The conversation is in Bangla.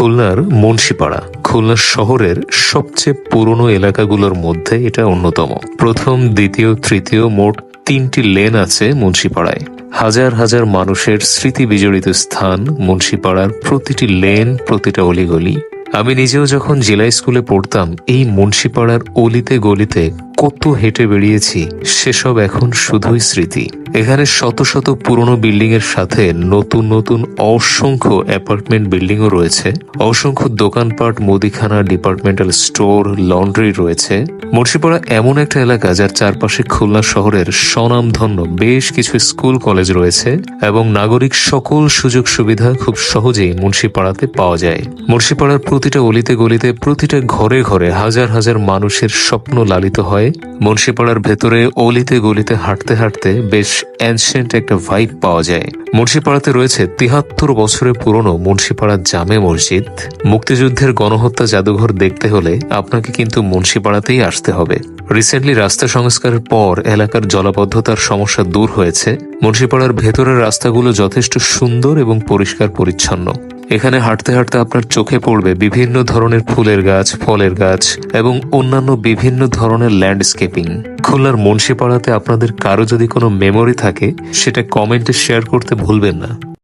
খুলনার মুন্সিপাড়া খুলনা শহরের সবচেয়ে পুরনো এলাকাগুলোর মধ্যে এটা অন্যতম। প্রথম, দ্বিতীয়, তৃতীয় মোট 3টি লেন আছে মুন্সিপাড়ায়। হাজার হাজার মানুষের স্মৃতি বিজড়িত স্থান মুন্সিপাড়ার প্রতিটি লেন, প্রতিটা অলিগলি। আমি নিজেও যখন জেলা স্কুলে পড়তাম, এই মুন্সিপাড়ার অলিতে গলিতে কত হেঁটে বেরিয়েছি, সেসব এখন শুধুই স্মৃতি। এখানে শত শত পুরনো বিল্ডিং এর সাথে নতুন নতুন অসংখ্য অ্যাপার্টমেন্ট বিল্ডিংও রয়েছে। অসংখ্য দোকানপাট, মুদিখানা, ডিপার্টমেন্টাল স্টোর, লন্ড্রি রয়েছে। মুন্সিপাড়া এমন একটা এলাকা যার চারপাশে খুলনা শহরের স্বনামধন্য বেশ কিছু স্কুল কলেজ রয়েছে এবং নাগরিক সকল সুযোগ সুবিধা খুব সহজেই মুন্সিপাড়াতে পাওয়া যায়। মুন্সিপাড়ার প্রতিটা অলিতে গলিতে, প্রতিটা ঘরে ঘরে হাজার হাজার মানুষের স্বপ্ন লালিত হয়। মুন্সিপাড়ার ভেতরে অলিতে গলিতে হাঁটতে হাঁটতে বেশ অ্যানসিয়েন্ট একটা ভাইব পাওয়া যায়। মুন্সিপাড়াতে রয়েছে 73 বছরের পুরনো মুন্সিপাড়া জামে মসজিদ। মুক্তিযুদ্ধের গণহত্যা জাদুঘর দেখতে হলে আপনাকে কিন্তু মুন্সিপাড়াতেই আসতে হবে। রিসেন্টলি রাস্তা সংস্কারের পর এলাকার জলাবদ্ধতার সমস্যা দূর হয়েছে। মুন্সিপাড়ার ভেতরের রাস্তাগুলো যথেষ্ট সুন্দর এবং পরিষ্কার পরিচ্ছন্ন। এখানে হাঁটতে হাঁটতে আপনার চোখে পড়বে বিভিন্ন ধরনের ফুলের গাছ, ফলের গাছ এবং অন্যান্য বিভিন্ন ধরনের ল্যান্ডস্কেপিং। খুলনার মুন্সিপাড়াতে আপনাদের কারো যদি কোনো মেমোরি থাকে, সেটা কমেন্টে শেয়ার করতে ভুলবেন না।